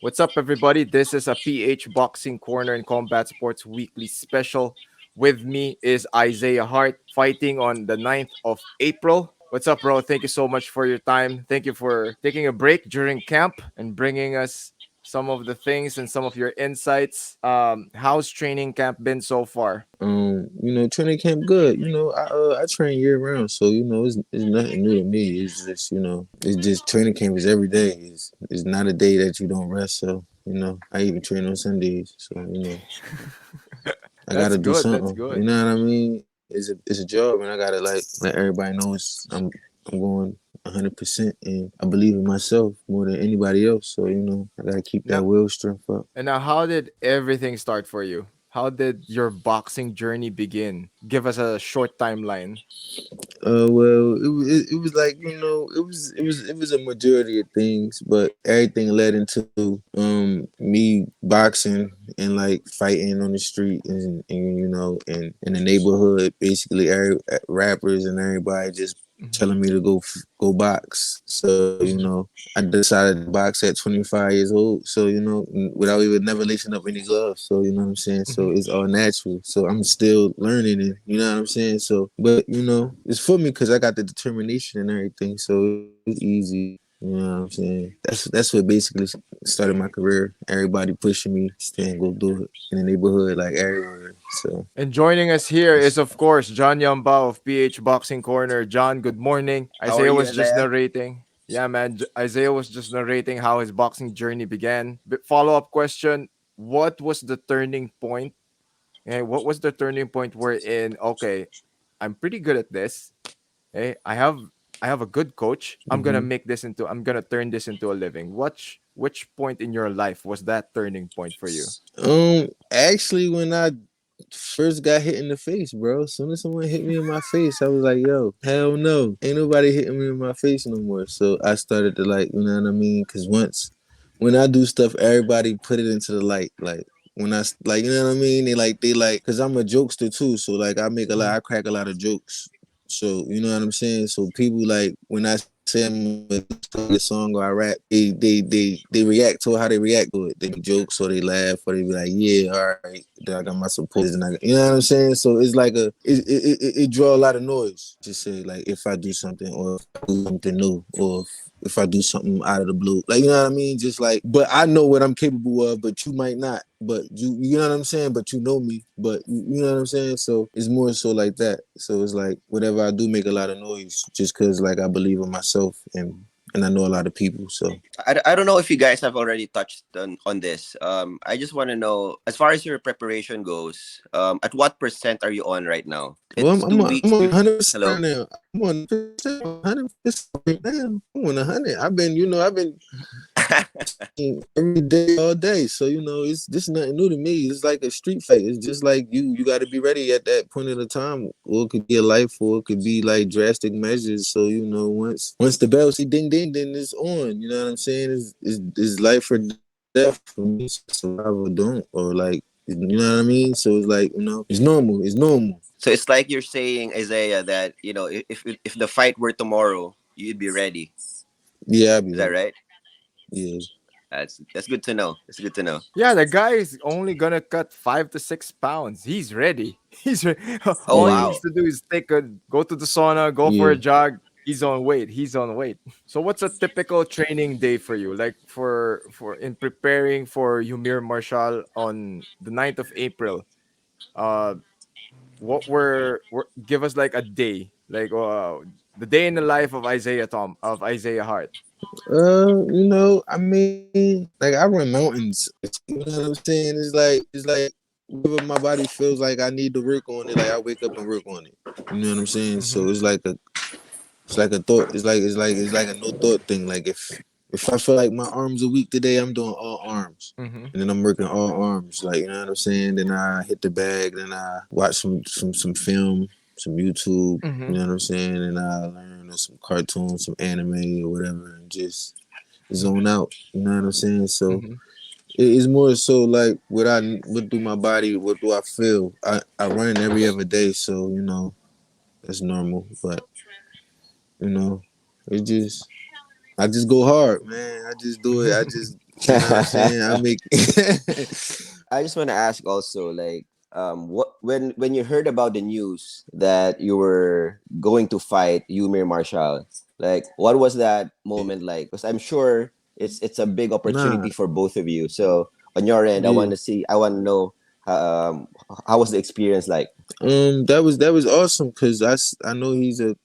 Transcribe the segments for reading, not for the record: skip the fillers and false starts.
What's up, everybody? This is a PH Boxing Corner and Combat Sports Weekly Special. With me is Isiah Hart, fighting on the 9th of April. What's up, bro? Thank you so much for your time. Thank you for taking a break during camp and bringing us some of the things and some of your insights. How's training camp been so far? Training camp good. I train year round, so it's nothing new to me. It's just it's just training camp is every day. It's not a day that you don't rest. So I even train on Sundays. So I That's gotta do good. That's something. You good. know what I mean? It's a job, and I gotta like let everybody know I'm going 100%, and I believe in myself more than anybody else. So I gotta keep Now, that will strength up. And now, how did everything start for you? How did your boxing journey begin? Give us a short timeline. Well, it was like it was a majority of things, but everything led into me boxing and like fighting on the street and and in the neighborhood. Basically, every rappers and everybody just Mhm. telling me to go box. So I decided to box at 25 years old. So without even never lacing up any gloves. So you know what I'm saying. So Mhm. it's all natural. So I'm still learning it. You know what I'm saying. So, but it's for me because I got the determination and everything. So it's easy. You know what I'm saying? That's what basically started my career. Everybody pushing me, staying go do it in the neighborhood, like everywhere. So And joining us here is, of course, John Yamba of PH Boxing Corner. John, good morning. How are Isaiah you, was just Isaiah? narrating. Yeah, man. Isaiah was just narrating how his boxing journey began. Follow up question: what was the turning point? And what was the turning point wherein, okay, I'm pretty good at this. Hey, I have a good coach. hmm I'm gonna turn this into a living. Which point in your life was that turning point for you? actually, when I first got hit in the face, bro. As soon as someone hit me in my face, I was like, yo, hell no. Ain't nobody hitting me in my face no more. So I started to like, you know what I mean? Cause when I do stuff, everybody put it into the light. Like when like, you know what I mean? They like, cause I'm a jokester too. So like I crack a lot of jokes. So you know what I'm saying? So people like when I say I'm a song or I rap, they react to how they react to it. They make jokes or they laugh or they be like, yeah, all right, I got my supporters and you know what I'm saying. So it's like it draw a lot of noise. Just say like if I do something or if I do something new or if I do something out of the blue, like you know what I mean. Just like, but I know what I'm capable of, but you might not. But you know what I'm saying. But you know me. But you know what I'm saying. So it's more so like that. So it's like whatever I do make a lot of noise, just cause like I believe in myself and I know a lot of people. So I don't know if you guys have already touched on this. I just want to know, as far as your preparation goes, at what percent are you on right now? well, It's I'm 2 weeks. I'm on 100% right Hello. now. I'm on 100%. 100% right now. I'm on 100. I've been every day, all day. So it's this nothing new to me. It's like a street fight. It's just like you got to be ready at that point of the time, or it could be a life, or it could be like drastic measures. So once the bell say ding ding, then it's on. You know what I'm saying? It's life or death for me. Survive or don't, or like you know what I mean. So it's like it's normal. It's normal. So it's like you're saying, Isaiah, that if the fight were tomorrow, you'd be ready. Yeah, I'll be Is that ready. right? Yeah. That's good to know. That's good to know. Yeah, the guy is only gonna cut 5 to 6 pounds. He's ready. Oh All he Yeah. needs wow. to do is go to the sauna, go for a Yeah. jog. He's on weight. He's on weight. So what's a typical training day for you? Like for in preparing for Yumir Marshall on the 9th of April. Uh give us like a day. Like the day in the life of Isiah Hart. I mean, like I run mountains. You know what I'm saying? It's like whatever my body feels like I need to work on it. Like I wake up and work on it. You know what I'm saying? Mhm. So it's like a thought. It's like a no thought thing. Like if I feel like my arms are weak today, I'm doing all arms. Mhm. And then I'm working all arms. Like you know what I'm saying? Then I hit the bag. Then I watch some film, some YouTube. You Mhm. know what I'm saying? And I learn some cartoons, some anime or whatever, and just zone out. You know what I'm saying? So Mhm. it's more so like what do my body, what do I feel? I run every other day, so that's normal. But you know, it just I just go hard, man. I just do it. I just You know what I'm saying? I make I just want to ask also, like, what when you heard about the news that you were going to fight Yumir Marshall, like, what was that moment like? Because I'm sure it's a big opportunity nah, for both of you. So on your end, yeah. I want to know, how was the experience like? That was awesome because I know he's a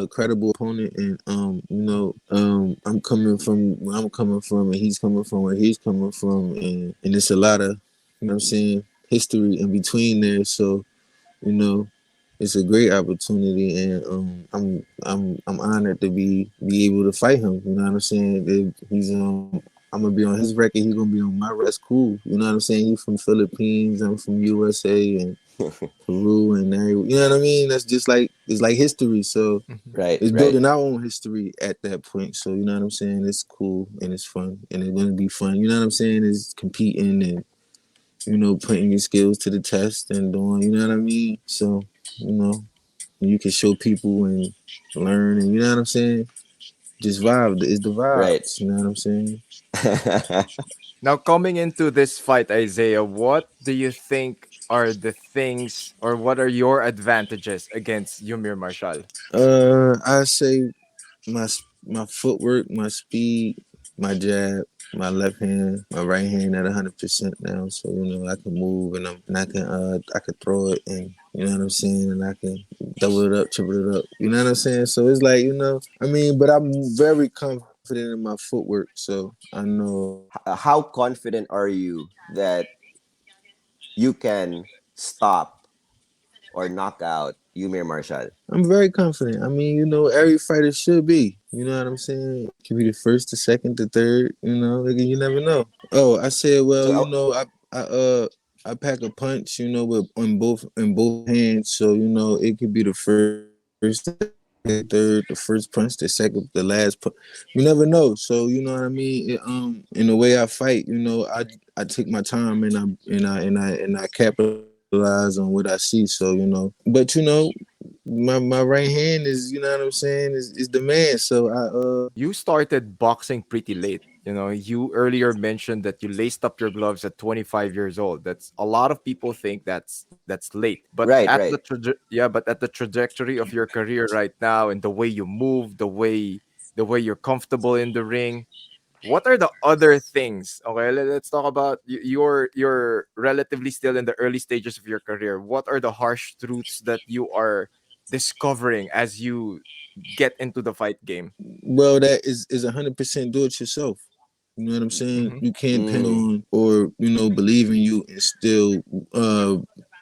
credible opponent, and I'm coming from where I'm coming from, and he's coming from where he's coming from, and it's a lot of, you know what I'm saying, history in between there. So you know it's a great opportunity, and I'm honored to be able to fight him. You know what I'm saying? If he's I'm gonna be on his record. He's gonna be on my record. That's cool. You know what I'm saying? He's from Philippines. I'm from USA, and Peru and every, you know what I mean? That's just like it's like history. So Mhm. Right, it's right, building our own history at that point. So you know what I'm saying? It's cool and it's fun and it's gonna be fun. You know what I'm saying? It's competing and putting your skills to the test and doing. You know what I mean? So you know you can show people and learn and you know what I'm saying. Just vibe. It's the right. vibes. You know what I'm saying? Now, coming into this fight, Isaiah, what do you think are the things or what are your advantages against Yumir Marshall? I say my footwork, my speed, my jab, my left hand, my right hand at 100% now. So I can move and I can throw it and you know what I'm saying, and I can double it up, triple it up. You know what I'm saying? So it's like I mean, but I'm very confident in my footwork. So I know How confident are you that you can stop or knock out Yumir Marshall? I'm very confident. I mean, every fighter should be. You know what I'm saying? It could be the first, the second, the third. You never know. Oh, I said, well, So, I pack a punch. With on both hands, so it could be the first, the second, the third, the first punch, the second, the last punch. You never know. So you know what I mean. In the way I fight, I take my time and I capitalize on what I see. So but my right hand is, you know what I'm saying, is the man. So You started boxing pretty late. You earlier mentioned that you laced up your gloves at 25 years old. That's a lot of people think that's late. But right, right. but at the trajectory of your career right now and the way you move, the way you're comfortable in the ring, what are the other things? Okay, let's talk about you're relatively still in the early stages of your career. What are the harsh truths that you are discovering as you get into the fight game? well, that is 100% do it yourself. You know what I'm saying? Mm-hmm. You can't depend Mm, on or believe in you and still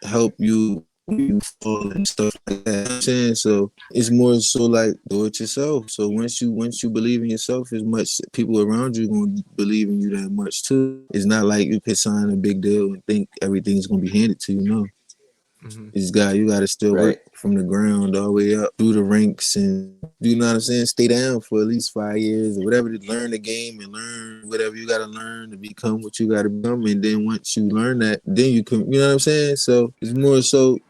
help you when you fall and stuff like that. You know what I'm saying? So it's more so like do it yourself. So once you believe in yourself as much, people around you gonna believe in you that much too. It's not like you could sign a big deal and think everything's gonna be handed to you. No, Mm-hmm. you got to still work right. from the ground all the way up through the ranks, and you know what I'm saying. Stay down for at least 5 years or whatever to learn the game and learn whatever you got to learn to become what you got to become. And then once you learn that, then you can. You know what I'm saying. So it's more so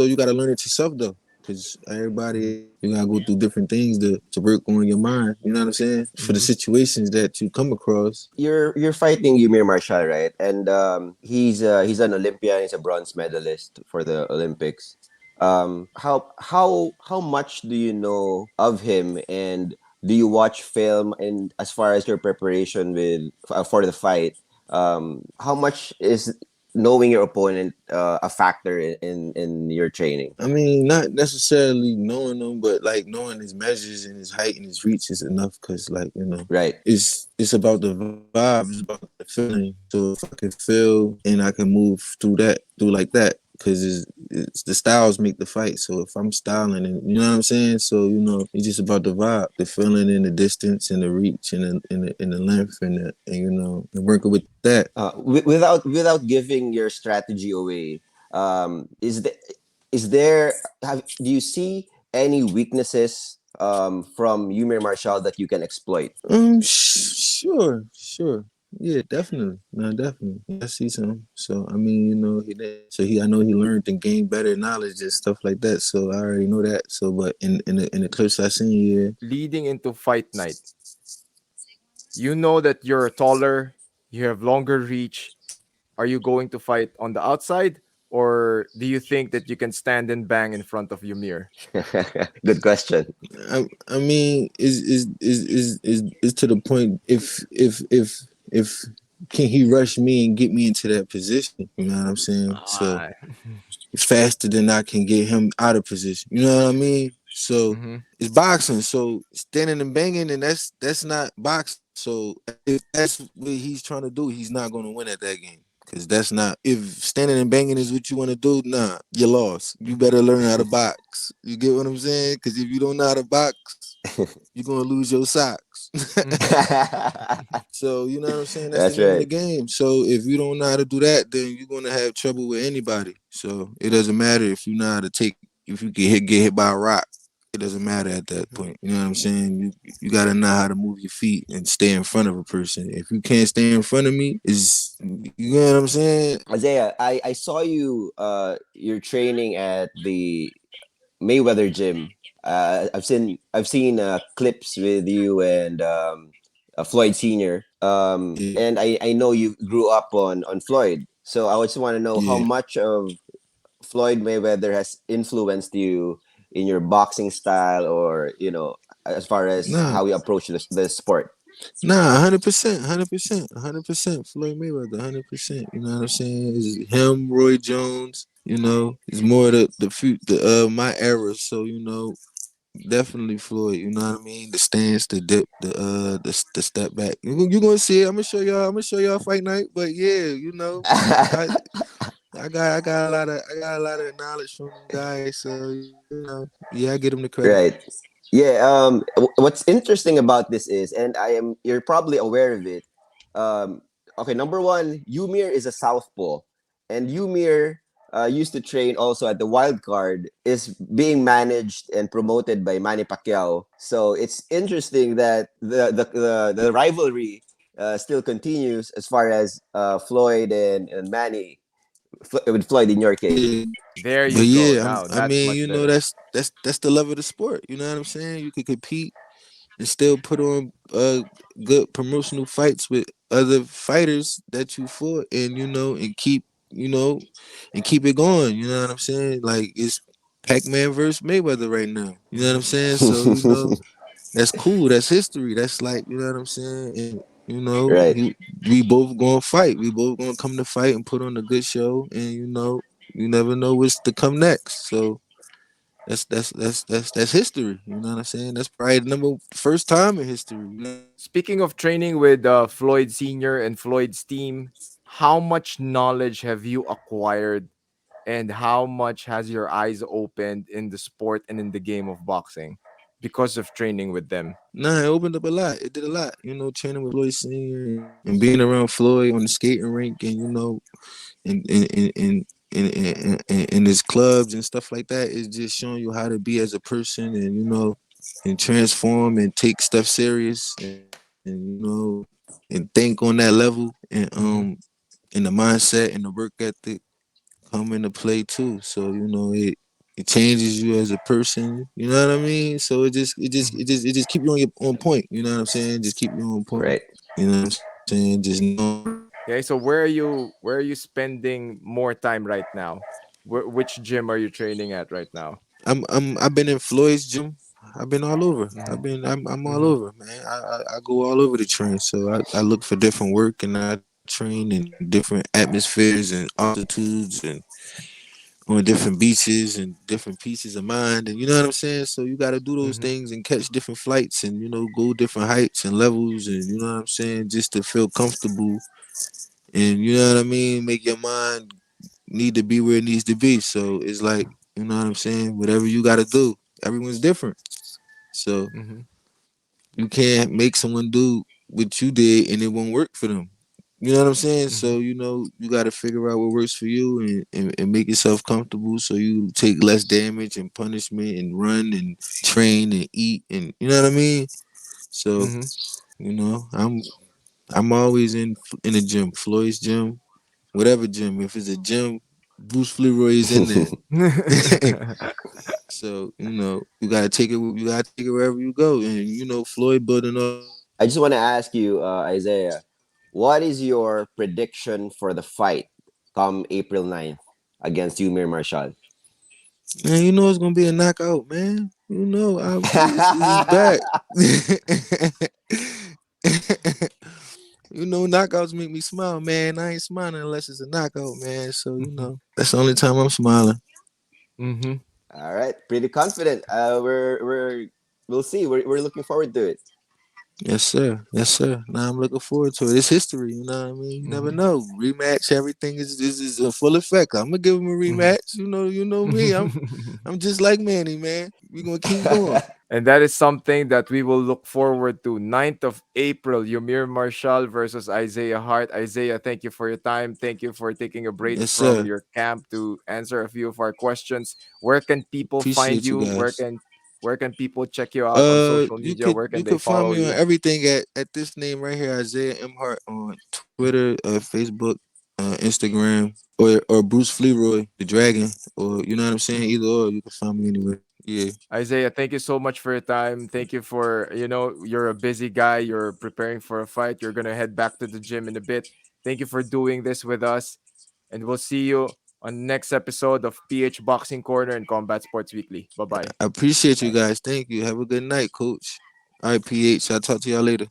you got to learn it yourself though, because everybody you gotta go through different things to work on your mind. You know what I'm saying? For the Mm-hmm. situations that you come across. You're fighting Ymir Marshall, right? And he's an Olympian. He's a bronze medalist for the Olympics. How much do you know of him, and do you watch film? And as far as your preparation for the fight, how much is knowing your opponent a factor in your training? I mean, not necessarily knowing them, but like knowing his measures and his height and his reach is enough. Cause like Right. it's about the vibe, it's about the feeling. So if I can feel and I can move through like that, cause it's the styles make the fight. So if I'm styling and you know what I'm saying, so it's just about the vibe, the feeling and the distance and the reach and the length and and working with that. Without giving your strategy away, is there do you see any weaknesses from Yumir Marshall that you can exploit? Sure. Yeah, definitely. No, definitely. I see some. So I mean, I know he learned and gained better knowledge and stuff like that. So I already know that. So, but in the clips I seen, yeah, Leading into fight night, you know that you're taller. you have longer reach. Are you going to fight on the outside, or do you think that you can stand and bang in front of Ymir? Good question. I mean, is to the point. If can he rush me and get me into that position? You know what I'm saying? So Ah, faster than I can get him out of position. You know what I mean? So mm-hmm, it's boxing. So standing and banging, and that's not boxing. So if that's what he's trying to do, he's not going to win at that game. Cause that's not, if standing and banging is what you want to do, nah, you lost. You mm-hmm. better learn how to box. You get what I'm saying? Cause if you don't know how to box, you're gonna lose your socks. Mm-hmm. So you know what I'm saying? That's the That's name of the right. game. So if you don't know how to do that, then you're gonna have trouble with anybody. So it doesn't matter if you know how to take, if you get hit by a rock. It doesn't matter at that point. You know what I'm saying? You gotta know how to move your feet and stay in front of a person. If you can't stay in front of me, is you know what I'm saying? Isaiah, I saw you you're training at the Mayweather gym. I've seen clips with you and Floyd Senior. Yeah, And I know you grew up on Floyd. So I just want to know how yeah. much of Floyd Mayweather has influenced you in your boxing style, or as far as Nah, how you approach the sport. nah, 100%, 100%, 100%. Floyd Mayweather, 100%. You know what I'm saying? It's him, Roy Jones. You know, it's more the my era. So you know, definitely Floyd. You know what I mean? The stance, the dip, the step back. You gonna see it. I'm gonna show y'all. I'm gonna show y'all fight night. But yeah, you know, I I got a lot of knowledge from them guys. So you know, yeah, I get them the credit. Right. Yeah. What's interesting about this is, and you're probably aware of it. Um, okay. Number one, Yumir is a southpaw, and Yumir used to train also at the Wild Card. Is being managed and promoted by Manny Pacquiao. So it's interesting that the rivalry still continues as far as Floyd and Manny, with Floyd in your case. Yeah, There but you go. yeah, Now I that's mean, much you know, better. that's the love of the sport. You know what I'm saying? You could compete and still put on good promotional fights with other fighters that you fought, and you know, and keep it going. You know what I'm saying? Like it's Pac-Man versus Mayweather right now. You know what I'm Mm-hmm. saying? So you know, that's cool. That's history. That's like, you know what I'm saying? And you know, Right. we both gonna fight. We both gonna come to fight and put on a good show. And you know, you never know what's to come next. So that's history. You know what I'm saying? That's probably the first time in history. You know what I'm saying? Speaking of training with Floyd Senior and Floyd's team, how much knowledge have you acquired, and how much has your eyes opened in the sport and in the game of boxing because of training with them? Nah, it opened up a lot. It did a lot. You know, training with Floyd Senior and being around Floyd on the skating rink, and you know, in his clubs and stuff like that, is just showing you how to be as a person, and you know, and transform and take stuff serious, and you know, and think on that level, Mm-hmm. and the mindset and the work ethic come into play too. So you know, it changes you as a person. You know what I mean? So it just keep you on point. You know what I'm saying? Just keep you on point. Right. You know what I'm saying? Just knowing. Okay, so where are you spending more time right now? Which gym are you training at right now? I've been in Floyd's gym. I've been all over. Mm-hmm. I'm all Mm-hmm. over, man. I go all over the train. So I look for different work, and I train in different atmospheres and altitudes and on different beaches and different pieces of mind, and you know what I'm saying. So you got to do those Mm-hmm. things and catch different flights, and you know, go different heights and levels, and you know what I'm saying, just to feel comfortable, and you know what I mean, make your mind need to be where it needs to be. So it's like, you know what I'm saying, whatever you got to do, everyone's different. So Mm-hmm. you can't make someone do what you did and it won't work for them. You know what I'm saying? Mm-hmm. So, you know, you got to figure out what works for you, and make yourself comfortable so you take less damage and punishment and run and train and eat, and you know what I mean? So, Mm-hmm. you know, I'm always in the gym, Floyd's gym, whatever gym. If it's a gym, Bruce Leroy is in there. So, you know, you gotta take it wherever you go. And you know, Floyd building off of that. I just want to ask you, Isaiah, what is your prediction for the fight come April 9th against Yumir Marshall? Man, you know it's gonna be a knockout, man. You know, it's back. You know, knockouts make me smile, man. I ain't smiling unless it's a knockout, man. So you know, that's the only time I'm smiling. Mm-hmm. All right, pretty confident. We'll see. We're looking forward to it. Yes, sir. Yes, sir. Now I'm looking forward to it. It's history, you know what I mean? You never Mm-hmm. know. Rematch, everything is a full effect. I'm gonna give him a rematch. You know me. Mm-hmm. I'm just like Manny, man. We gonna keep going. And that is something that we will look forward to. 9th of April, Yumir Marshall versus Isiah Hart. Isaiah, thank you for your time. Thank you for taking a break Yes, from sir. your camp to answer a few of our questions. Where can people find Appreciate you you? guys. Where can people check you out on social media? Where You can they could find follow me on you? everything at this name right here, Isiah M Hart on Twitter, Facebook, Instagram, or Bruce Fleroy, the Dragon, or you know what I'm saying. Mhm. Either or, you can find me anywhere. Yeah, Isaiah, thank you so much for your time. Thank you for, you're a busy guy. You're preparing for a fight. You're going to head back to the gym in a bit. Thank you for doing this with us. And we'll see you on the next episode of PH Boxing Corner and Combat Sports Weekly. Bye bye. I appreciate you Bye. guys. Thank you. Have a good night, Coach. All right, PH. I'll talk to y'all later.